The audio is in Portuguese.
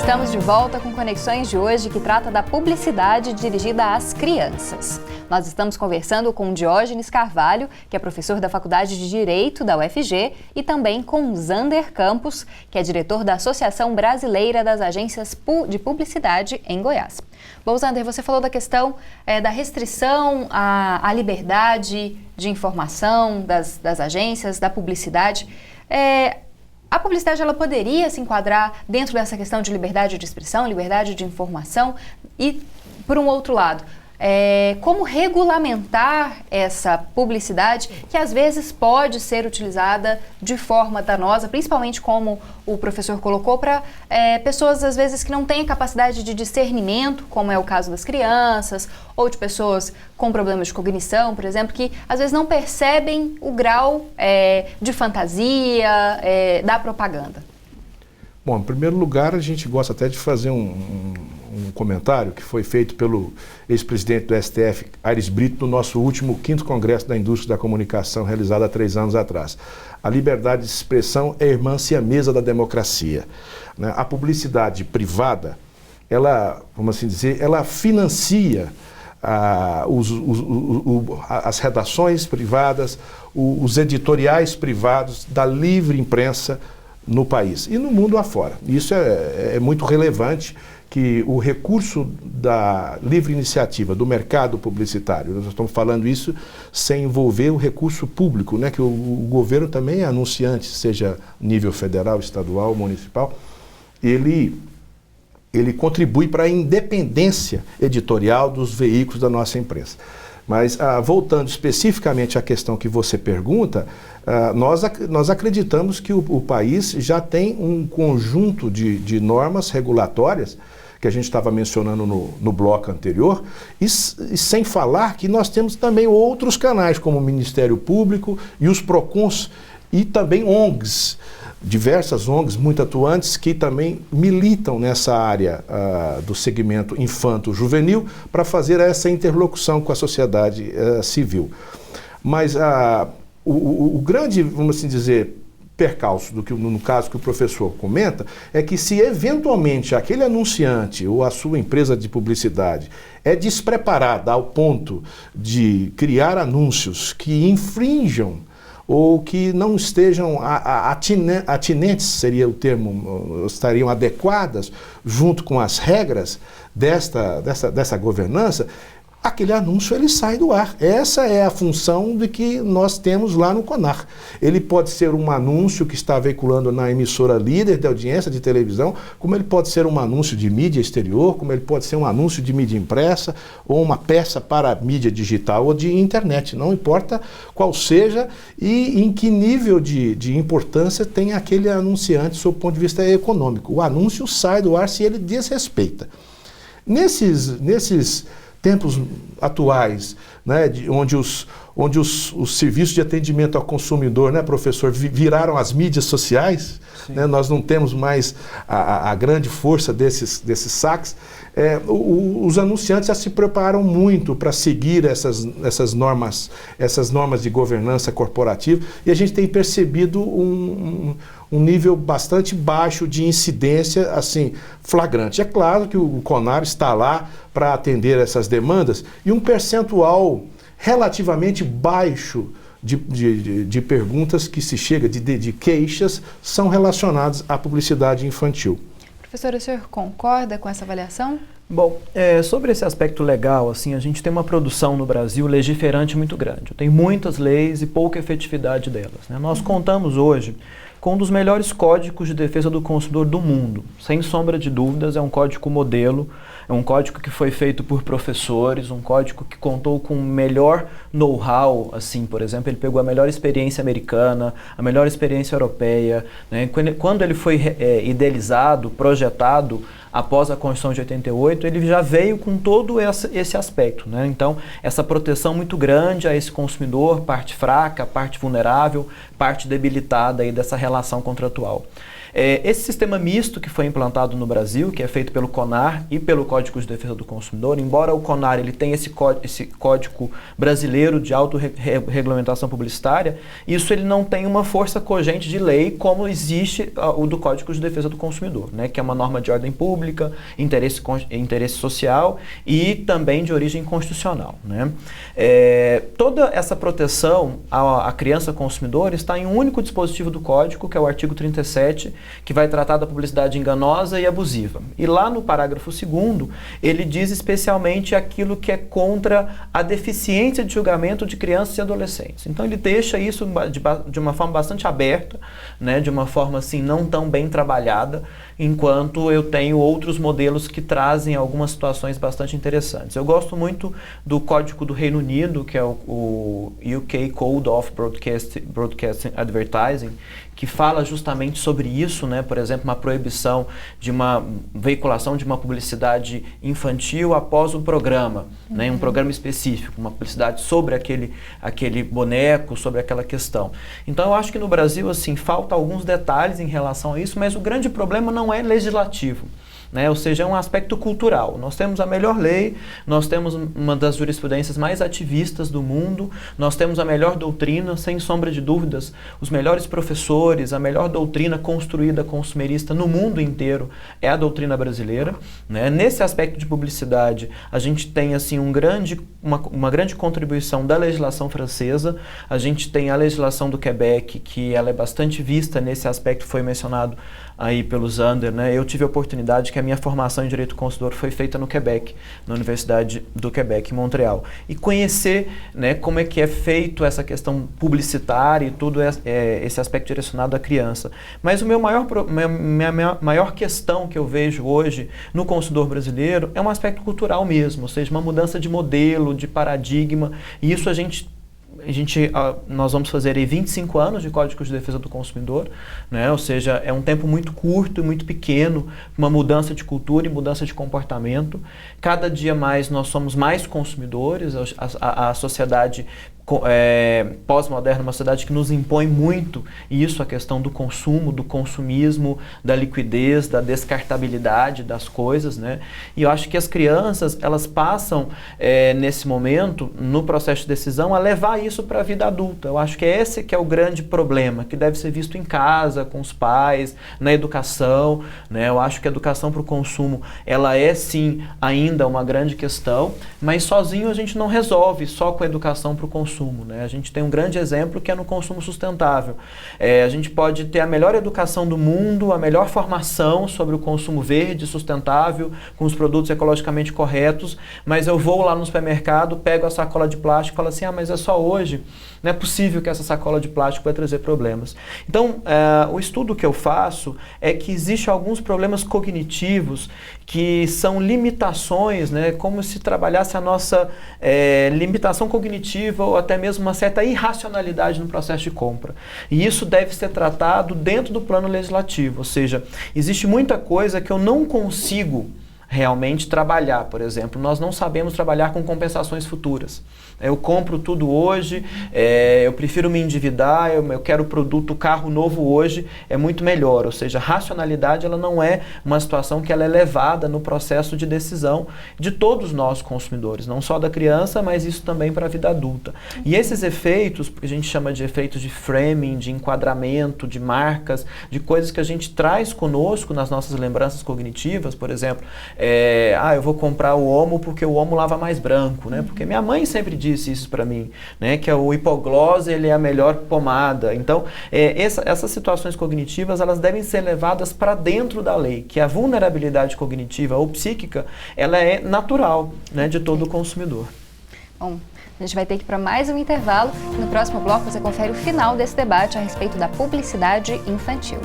Estamos de volta com Conexões de hoje, que trata da publicidade dirigida às crianças. Nós estamos conversando com Diógenes Carvalho, que é professor da Faculdade de Direito da UFG, e também com Zander Campos, que é diretor da Associação Brasileira das Agências de Publicidade em Goiás. Bom, Zander, você falou da questão da restrição à liberdade de informação das agências, da publicidade. A publicidade ela poderia se enquadrar dentro dessa questão de liberdade de expressão, liberdade de informação e, por um outro lado, como regulamentar essa publicidade que às vezes pode ser utilizada de forma danosa, principalmente como o professor colocou, para pessoas às vezes que não têm capacidade de discernimento, como é o caso das crianças, ou de pessoas com problemas de cognição, por exemplo, que às vezes não percebem o grau de fantasia da propaganda. Bom, em primeiro lugar, a gente gosta até de fazer um comentário que foi feito pelo ex-presidente do STF, Aires Brito, no nosso último 5º Congresso da Indústria da Comunicação, realizado há 3 anos atrás. A liberdade de expressão é a irmã siamesa da democracia, né? A publicidade privada, ela, vamos assim dizer, ela financia as redações privadas, os editoriais privados da livre imprensa no país e no mundo afora. Isso é muito relevante, que o recurso da livre iniciativa do mercado publicitário, nós estamos falando isso sem envolver o recurso público, né, que o governo também é anunciante, seja nível federal, estadual, municipal, ele contribui para a independência editorial dos veículos da nossa imprensa. Mas, voltando especificamente à questão que você pergunta, nós acreditamos que o país já tem um conjunto de normas regulatórias, que a gente estava mencionando no bloco anterior, e sem falar que nós temos também outros canais, como o Ministério Público e os PROCONs, e também ONGs, diversas ONGs muito atuantes que também militam nessa área do segmento infanto-juvenil para fazer essa interlocução com a sociedade civil. Mas o grande, vamos assim dizer, percalço do que no caso que o professor comenta é que se eventualmente aquele anunciante ou a sua empresa de publicidade é despreparada ao ponto de criar anúncios que infringam ou que não estejam atinentes, seria o termo, estariam adequadas junto com as regras dessa governança, aquele anúncio ele sai do ar. Essa é a função de que nós temos lá no CONAR. Ele pode ser um anúncio que está veiculando na emissora líder de audiência de televisão, como ele pode ser um anúncio de mídia exterior, como ele pode ser um anúncio de mídia impressa, ou uma peça para mídia digital ou de internet. Não importa qual seja e em que nível de importância tem aquele anunciante sob o ponto de vista econômico. O anúncio sai do ar se ele desrespeita. Nesses tempos atuais, né, onde os serviços de atendimento ao consumidor, né, professor, viraram as mídias sociais, né, nós não temos mais a grande força desses saques, os anunciantes já se preparam muito para seguir essas normas de governança corporativa, e a gente tem percebido um nível bastante baixo de incidência, assim, flagrante. É claro que o CONAR está lá para atender essas demandas, e um percentual relativamente baixo de perguntas que se chega, de queixas, são relacionadas à publicidade infantil. Professor, o senhor concorda com essa avaliação? Bom, sobre esse aspecto legal, assim, a gente tem uma produção no Brasil legiferante muito grande. Tem muitas leis e pouca efetividade delas, né? Nós contamos hoje com um dos melhores códigos de defesa do consumidor do mundo. Sem sombra de dúvidas, é um código modelo, é um código que foi feito por professores, um código que contou com o melhor know-how, assim, por exemplo, ele pegou a melhor experiência americana, a melhor experiência europeia, né? Quando ele foi idealizado, projetado, após a Constituição de 88, ele já veio com todo esse aspecto, né? Então, essa proteção muito grande a esse consumidor, parte fraca, parte vulnerável, parte debilitada aí dessa relação contratual. Esse sistema misto que foi implantado no Brasil, que é feito pelo CONAR e pelo Código de Defesa do Consumidor, embora o CONAR ele tenha esse código brasileiro de autorregulamentação publicitária, isso ele não tem uma força cogente de lei como existe o do Código de Defesa do Consumidor, né, que é uma norma de ordem pública, interesse social e também de origem constitucional, né? Toda essa proteção à criança consumidora está em um único dispositivo do Código, que é o artigo 37, que vai tratar da publicidade enganosa e abusiva. E lá no parágrafo 2º, ele diz especialmente aquilo que é contra a deficiência de julgamento de crianças e adolescentes. Então ele deixa isso de uma forma bastante aberta, né, de uma forma assim não tão bem trabalhada, enquanto eu tenho outros modelos que trazem algumas situações bastante interessantes. Eu gosto muito do Código do Reino Unido, que é o UK Code of Broadcasting Advertising, que fala justamente sobre isso, né? Por exemplo, uma proibição de uma veiculação de uma publicidade infantil após o programa, né? Um programa específico, uma publicidade sobre aquele boneco, sobre aquela questão. Então eu acho que no Brasil assim falta alguns detalhes em relação a isso, mas o grande problema não é legislativo, né? Ou seja, é um aspecto cultural. Nós temos a melhor lei, nós temos uma das jurisprudências mais ativistas do mundo, nós temos a melhor doutrina, sem sombra de dúvidas, os melhores professores, a melhor doutrina construída consumerista no mundo inteiro é a doutrina brasileira, né? Nesse aspecto de publicidade, a gente tem assim uma grande contribuição da legislação francesa, a gente tem a legislação do Quebec, que ela é bastante vista nesse aspecto, foi mencionado aí pelo Zander, né? Eu tive a oportunidade que a minha formação em Direito Consumidor foi feita no Quebec, na Universidade do Quebec, em Montreal. E conhecer, né, como é que é feito essa questão publicitária e tudo esse aspecto direcionado à criança. Mas minha maior questão que eu vejo hoje no consumidor brasileiro é um aspecto cultural mesmo, ou seja, uma mudança de modelo, de paradigma, e isso nós vamos fazer aí 25 anos de Código de Defesa do Consumidor, né? Ou seja, é um tempo muito curto e muito pequeno, uma mudança de cultura e mudança de comportamento. Cada dia mais nós somos mais consumidores, a sociedade pós-moderna, uma sociedade que nos impõe muito isso, a questão do consumo, do consumismo, da liquidez, da descartabilidade das coisas, né? E eu acho que as crianças, elas passam nesse momento, no processo de decisão, a levar isso para a vida adulta. Eu acho que esse que é o grande problema, que deve ser visto em casa, com os pais, na educação, né? Eu acho que a educação para o consumo, ela é sim ainda uma grande questão, mas sozinho a gente não resolve, só com a educação para o consumo, né? A gente tem um grande exemplo que é no consumo sustentável. A gente pode ter a melhor educação do mundo, a melhor formação sobre o consumo verde, sustentável, com os produtos ecologicamente corretos, mas eu vou lá no supermercado, pego a sacola de plástico e falo assim, mas é só hoje. Não é possível que essa sacola de plástico vai trazer problemas. Então, o estudo que eu faço é que existem alguns problemas cognitivos que são limitações, né, como se trabalhasse a nossa limitação cognitiva ou até mesmo uma certa irracionalidade no processo de compra. E isso deve ser tratado dentro do plano legislativo, ou seja, existe muita coisa que eu não consigo realmente trabalhar. Por exemplo, nós não sabemos trabalhar com compensações futuras. Eu compro tudo hoje, eu prefiro me endividar, eu quero o carro novo hoje, é muito melhor. Ou seja, a racionalidade ela não é uma situação que ela é levada no processo de decisão de todos nós consumidores, não só da criança, mas isso também para a vida adulta. E esses efeitos, que a gente chama de efeitos de framing, de enquadramento, de marcas, de coisas que a gente traz conosco nas nossas lembranças cognitivas, por exemplo, eu vou comprar o Omo porque o Omo lava mais branco, né? Porque minha mãe sempre disse isso para mim, né? Que o hipoglose ele é a melhor pomada. Então, essas situações cognitivas elas devem ser levadas para dentro da lei, que a vulnerabilidade cognitiva ou psíquica ela é natural, né, de todo consumidor. Bom, a gente vai ter que ir para mais um intervalo. No próximo bloco você confere o final desse debate a respeito da publicidade infantil.